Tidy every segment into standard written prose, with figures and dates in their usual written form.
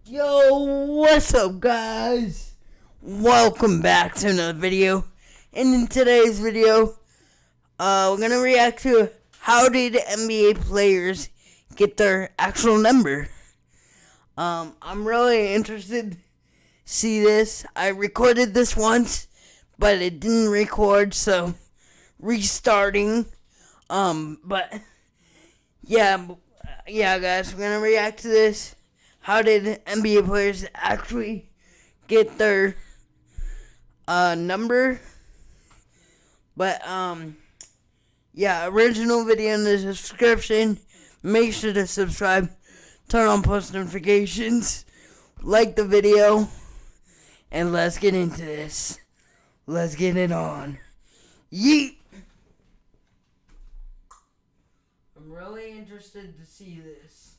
Yo, what's up guys? Welcome back to another video. And in today's video, we're gonna react to how did NBA players get their actual number. I'm really interested to see this. I recorded this once, but it didn't record, so restarting. But yeah, guys, we're gonna react to this. How did NBA players actually get their number? But original video in the description. Make sure to subscribe, turn on post notifications, like the video, and let's get into this. Let's get it on. Yeet! I'm really interested to see this.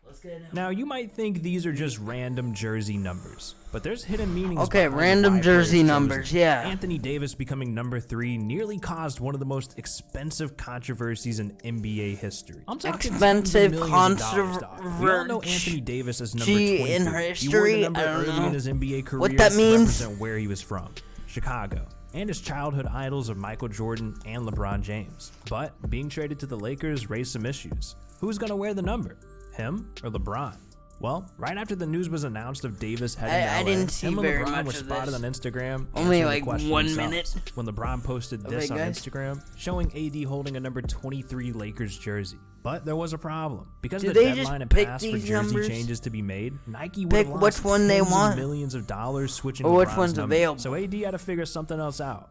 Let's get it. Now, you might think these are just random jersey numbers, but there's hidden meanings. Okay, behind random why jersey players numbers, chosen. yeah. Anthony Davis becoming number 3 nearly caused one of the most expensive controversies in NBA history. I'm talking expensive controversy. We all know Anthony Davis as number 23. in history. He wore the number I don't early know in his NBA career what that to means. represent where he was from, Chicago, and his childhood idols of Michael Jordan and LeBron James. But being traded to the Lakers raised some issues. Who's gonna wear the number? Him or LeBron? Well, right after the news was announced of Davis heading to LA, I didn't see him and very LeBron much were of spotted this. on Instagram. Only answering the like question 1 themselves. minute. When LeBron posted this on guys. Instagram, showing AD holding a number 23 Lakers jersey. But there was a problem. Because Did the they just deadline had pick passed for these jersey numbers? changes to be made, Nike would Pick have which lost one they tens of want. millions of dollars switching Or which LeBron's one's number. available. So AD had to figure something else out.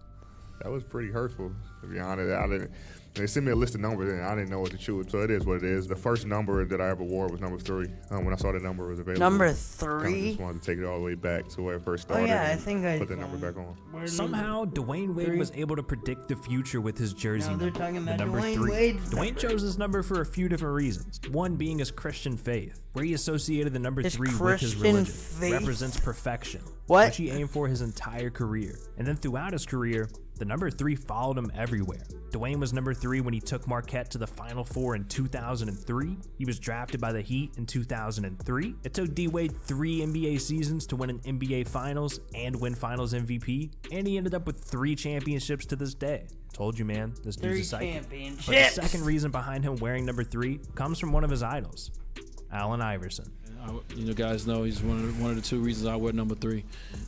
That was pretty hurtful, to be honest. They sent me a list of numbers, and I didn't know what to choose. So it is what it is. The first number that I ever wore was number 3. When I saw the number was available, Number I 3? just wanted to take it all the way back to where it first Oh started. yeah, I and think I put the number back on. Somehow, Dwayne Wade 3? was able to predict the future with his jersey No, they're number, talking the about number Dwayne 3. Wade's Dwayne number. chose this number for a few different reasons. One being his Christian faith, where he associated the number His 3 with his Christian religion. faith? Represents perfection, What? which he aimed for his entire career. And then throughout his career, the number 3 followed him everywhere. Dwayne was number 3 when he took Marquette to the Final Four in 2003. He was drafted by the Heat in 2003. It took D-Wade 3 NBA seasons to win an NBA Finals and win Finals MVP, and he ended up with 3 championships to this day. Told you, man, this dude's 3 a psychic. But the championships. second reason behind him wearing number 3 comes from one of his idols, Allen Iverson. Guys know he's one of the 2 reasons I wear number 3.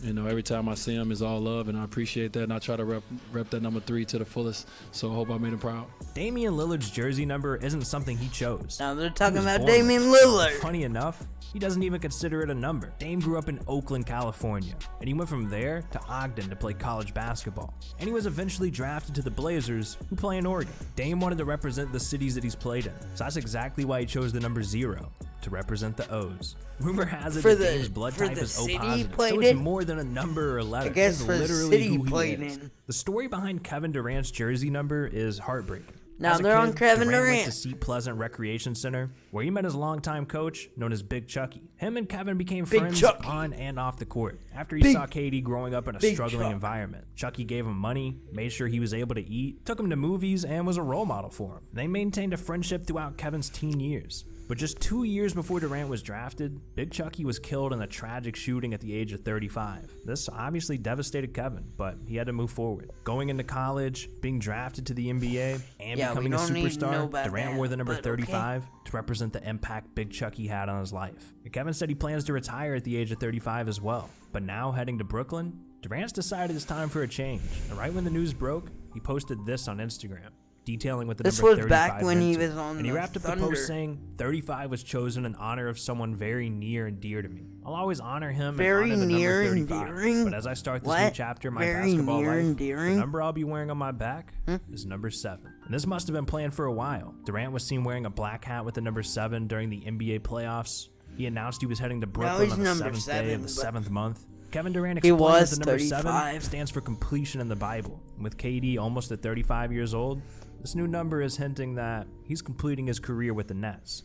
Every time I see him, it's all love, and I appreciate that. And I try to rep that number 3 to the fullest. So I hope I made him proud. Damian Lillard's jersey number isn't something he chose. Now they're talking He was about born Damian with it. Lillard. Funny enough, he doesn't even consider it a number. Dame grew up in Oakland, California, and he went from there to Ogden to play college basketball. And he was eventually drafted to the Blazers, who play in Oregon. Dame wanted to represent the cities that he's played in, so that's exactly why he chose the number 0, to represent the O's. Rumor has it For that the- Dame's blood for type the is O city he positive, played so it's in? more than a number or a letter. I guess It's for the literally city he who he played is. in. The story behind Kevin Durant's jersey number is heartbreaking. Now As a they're on kid, Kevin Durant went Durant. to Seat Pleasant Recreation Center, where he met his longtime coach, known as Big Chucky. Him and Kevin became Big friends Chucky. on and off the court after he Big- saw KD growing up in a Big struggling Chuck. environment. Chucky gave him money, made sure he was able to eat, took him to movies, and was a role model for him. They maintained a friendship throughout Kevin's teen years. But just 2 years before Durant was drafted, Big Chucky was killed in a tragic shooting at the age of 35. This obviously devastated Kevin, but he had to move forward. Going into college, being drafted to the NBA, and Yeah, we becoming a don't need to know superstar, about Durant that, wore the number but okay. 35 to represent the impact Big Chucky had on his life. And Kevin said he plans to retire at the age of 35 as well. But now, heading to Brooklyn, Durant's decided it's time for a change. And right when the news broke, he posted this on Instagram, detailing what the This number was 35 back when he meant to was him. on And he the wrapped up the Thunder. post saying, 35 was chosen in honor of someone very near and dear to me. I'll always honor him Very and honor the near number and 35. dearing? But as I start this new What? chapter in my Very basketball near life, and the dearing? number I'll be wearing on my back is number 7. And this must have been planned for a while. Durant was seen wearing a black hat with the number 7 during the NBA playoffs. He announced he was heading to Brooklyn he's on the number 7th day 7, of the but 7th month. Kevin Durant he explained was that the number 35. 7 stands for completion in the Bible. And with KD almost at 35 years old, this new number is hinting that he's completing his career with the Nets.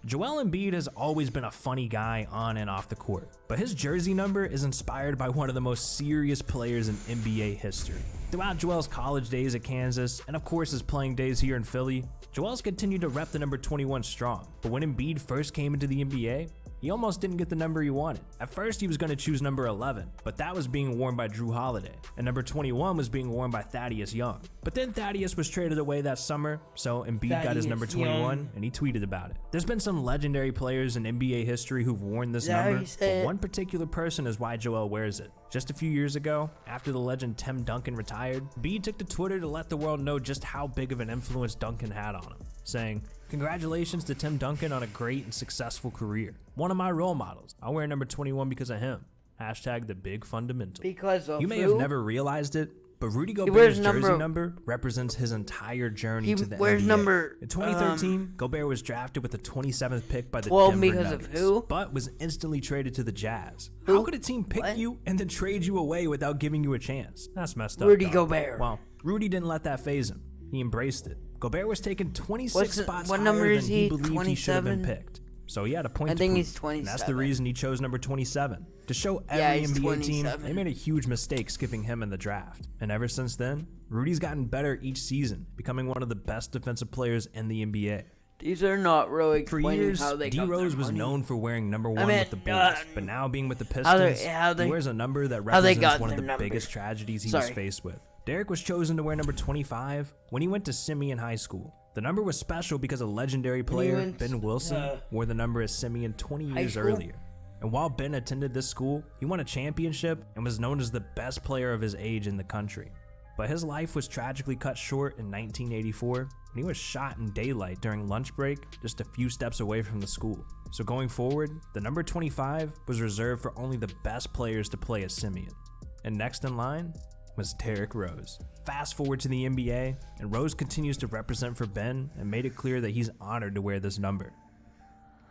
Joel Embiid has always been a funny guy on and off the court, but his jersey number is inspired by one of the most serious players in NBA history. Throughout Joel's college days at Kansas, and of course his playing days here in Philly, Joel's continued to rep the number 21 strong, but when Embiid first came into the NBA, he almost didn't get the number he wanted. At first, he was going to choose number 11, but that was being worn by Drew Holiday, and number 21 was being worn by Thaddeus Young. But then Thaddeus was traded away that summer, so Embiid got his number 21, and he tweeted about it. There's been some legendary players in NBA history who've worn this number, but one particular person is why Joel wears it. Just a few years ago, after the legend Tim Duncan retired, Embiid took to Twitter to let the world know just how big of an influence Duncan had on him, saying, "Congratulations to Tim Duncan on a great and successful career. One of my role models. I wear number 21 because of him. Hashtag the big fundamental." Because of You may who? have never realized it, but Rudy Gobert's jersey number represents his entire journey He to the wears NBA. number, In 2013, Gobert was drafted with the 27th pick by the well, Denver because of Nuggets, who? but was instantly traded to the Jazz. Who? How could a team pick What? you and then trade you away without giving you a chance? That's messed up. Rudy dog. Gobert. Well, Rudy didn't let that phase him. He embraced it. Gobert was taken 26 spots what higher number than is he he? believed he should have been 27? picked. So he had a point I to think prove. he's And that's the 27. reason he chose number 27. To show Yeah, every he's NBA team, 27. they made a huge mistake skipping him in the draft. And ever since then, Rudy's gotten better each season, becoming one of the best defensive players in the NBA. These are not really For explaining years, how they got D-Rose their was money. known for wearing number 1 mean, with the Bulls, but now being with the how they- Pistons, how they- he wears a number that how they represents got one of their the number. biggest tragedies he was Sorry. faced with. Derek was chosen to wear number 25 when he went to Simeon High School. The number was special because a legendary player, went Ben Wilson, to wore the number as Simeon 20 years school? earlier. And while Ben attended this school, he won a championship and was known as the best player of his age in the country. But his life was tragically cut short in 1984 when he was shot in daylight during lunch break just a few steps away from the school. So going forward, the number 25 was reserved for only the best players to play as Simeon. And next in line was Derrick Rose. Fast forward to the NBA, and Rose continues to represent for Ben and made it clear that he's honored to wear this number.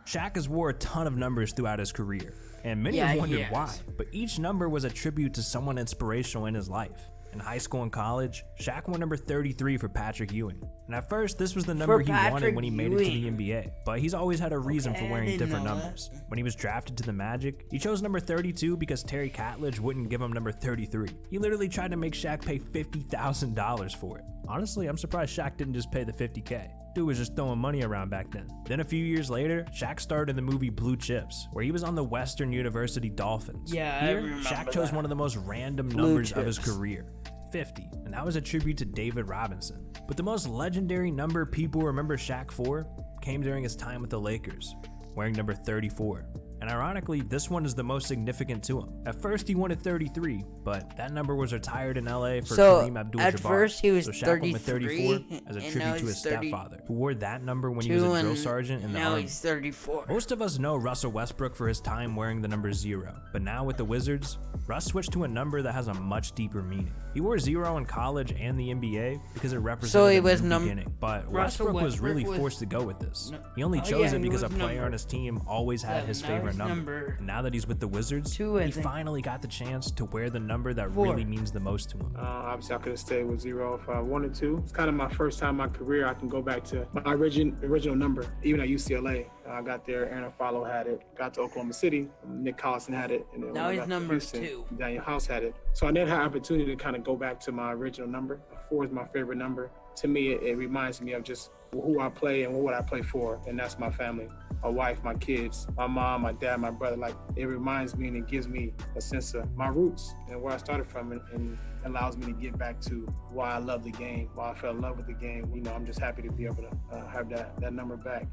Shaq has wore a ton of numbers throughout his career, and many Yeah, have he wondered has. why, but each number was a tribute to someone inspirational in his life. In high school and college, Shaq wore number 33 for Patrick Ewing. And at first, this was the number he wanted Patrick when he made it to the Ewing. NBA, but he's always had a reason Okay, for I wearing didn't different know that. numbers. When he was drafted to the Magic, he chose number 32 because Terry Catledge wouldn't give him number 33. He literally tried to make Shaq pay $50,000 for it. Honestly, I'm surprised Shaq didn't just pay the $50K. Dude was just throwing money around back then. Then a few years later, Shaq starred in the movie Blue Chips, where he was on the Western University Dolphins. Yeah, I Here, remember Shaq chose that. one of the most random Blue numbers of his Chips. career. 50, and that was a tribute to David Robinson. But the most legendary number people remember Shaq for came during his time with the Lakers, wearing number 34. And ironically, this one is the most significant to him. At first, he wanted 33, but that number was retired in LA for So, Kareem Abdul-Jabbar. at first he was so Shaq went with 34 33, as a and tribute now to his he's 32 stepfather, who wore that number when he was a drill and sergeant in the now Army. he's 34. Most of us know Russell Westbrook for his time wearing the number 0, but now with the Wizards, Russ switched to a number that has a much deeper meaning. He wore 0 in college and the NBA because it represented So he a was new beginning, but Russell Westbrook was really Westbrook was- forced to go with this. No. He only Oh, chose yeah, it he because a was player number on his team always had 7. his Now favorite he's number. number And now that he's with the Wizards, 2, I he think. finally got the chance to wear the number that 4. really means the most to him. Obviously, I could have stayed with 0 if I wanted to. It's kind of my first time in my career. I can go back to my original number, even at UCLA. I got there, Aaron Aflalo had it. Got to Oklahoma City, Nick Collison had it. And then Now when I he's got to number Houston, 2. Daniel House had it. So I never had an opportunity to kind of go back to my original number. 4 is my favorite number. To me, it reminds me of just who I play and what I play for, and that's my family. My wife, my kids, my mom, my dad, my brother. Like, it reminds me and it gives me a sense of my roots and where I started from, and allows me to get back to why I love the game, why I fell in love with the game. You know, I'm just happy to be able to have that number back.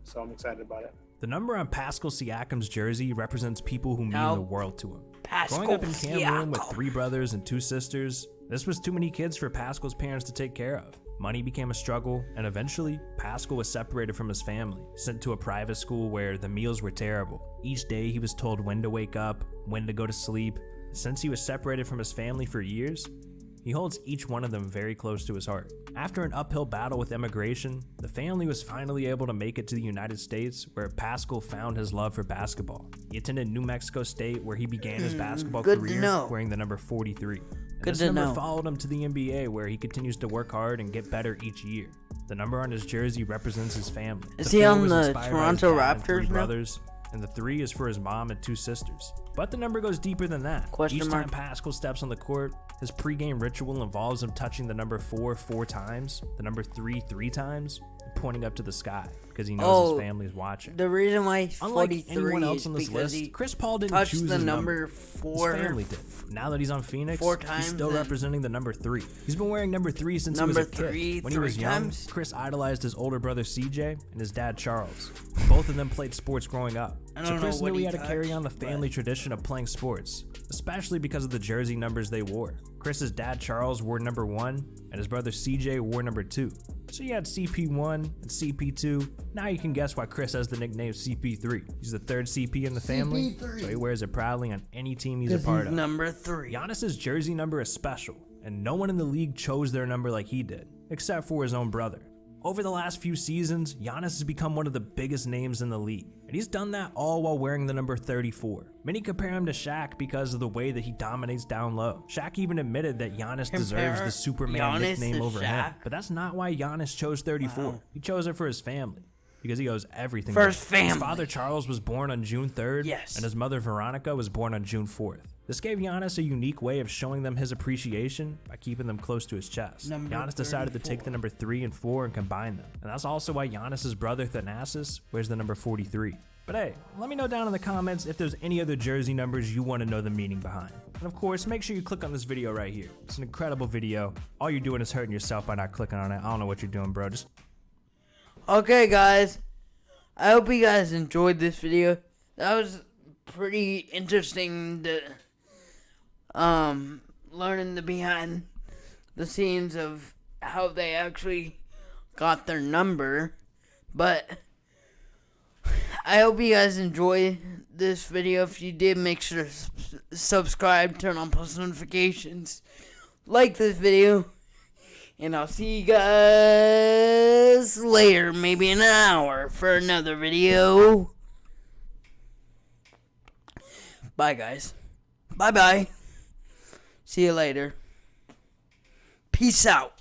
So I'm excited about it. The number on Pascal Siakam's jersey represents people who mean Now, the world to him. Pascal Growing up in Cameroon with Siakam. 3 brothers and 2 sisters, this was too many kids for Pascal's parents to take care of. Money became a struggle, and eventually, Pascal was separated from his family, sent to a private school where the meals were terrible. Each day, he was told when to wake up, when to go to sleep. Since he was separated from his family for years, he holds each one of them very close to his heart. After an uphill battle with immigration, the family was finally able to make it to the United States, where Pascal found his love for basketball. He attended New Mexico State, where he began his basketball good to career know. wearing the number 43. And Good this to number know. followed him to the NBA, where he continues to work hard and get better each year. The number on his jersey represents his family. Is The he 4 on was the inspired by his Toronto dad and 3 Raptors now? brothers, and the 3 is for his mom and 2 sisters. But the number goes deeper than that. Question Each mark? time Pascal steps on the court, his pregame ritual involves him touching the number 4 4 times, the number 3 3 times, pointing up to the sky because he knows Oh, his family's watching. The reason why he's Unlike 43 anyone else is on this because list, he Chris Paul didn't touched choose the his number His 4. family did. Now that he's on Phoenix, 4 he's times still and representing the number 3. He's been wearing number 3 since he was Number a kid. 3 When he was 3 young, times? Chris idolized his older brother CJ and his dad Charles. Both of them played sports growing up. I So don't Chris know what knew he he had to carry touched, on the family tradition of playing sports, especially because of the jersey numbers they wore. Chris's dad Charles wore number 1 and his brother CJ wore number 2. So you had CP1 and CP2. Now you can guess why Chris has the nickname CP3. He's the third CP in the family, CP3. so he wears it proudly on any team he's a Because part he's of. number 3. Giannis's jersey number is special, and no one in the league chose their number like he did, except for his own brother. Over the last few seasons, Giannis has become one of the biggest names in the league, and he's done that all while wearing the number 34. Many compare him to Shaq because of the way that he dominates down low. Shaq even admitted that Giannis deserves the Superman Giannis nickname to over him, Shaq? but that's not why Giannis chose 34. Wow. He chose it for his family. Because he owes everything. For his to it. family. His father Charles was born on June 3rd, Yes. and his mother Veronica was born on June 4th. This gave Giannis a unique way of showing them his appreciation by keeping them close to his chest. Number Giannis decided to take 34. the number 3 and 4 and combine them. And that's also why Giannis's brother Thanasis wears the number 43. But hey, let me know down in the comments if there's any other jersey numbers you want to know the meaning behind. And of course, make sure you click on this video right here. It's an incredible video. All you're doing is hurting yourself by not clicking on it. I don't know what you're doing, bro. Just Okay, guys. I hope you guys enjoyed this video. That was pretty interesting to learning the behind the scenes of how they actually got their number. But I hope you guys enjoy this video. If you did, make sure to subscribe, turn on post notifications, like this video. And I'll see you guys later, maybe in an hour, for another video. Bye, guys. Bye-bye. See you later. Peace out.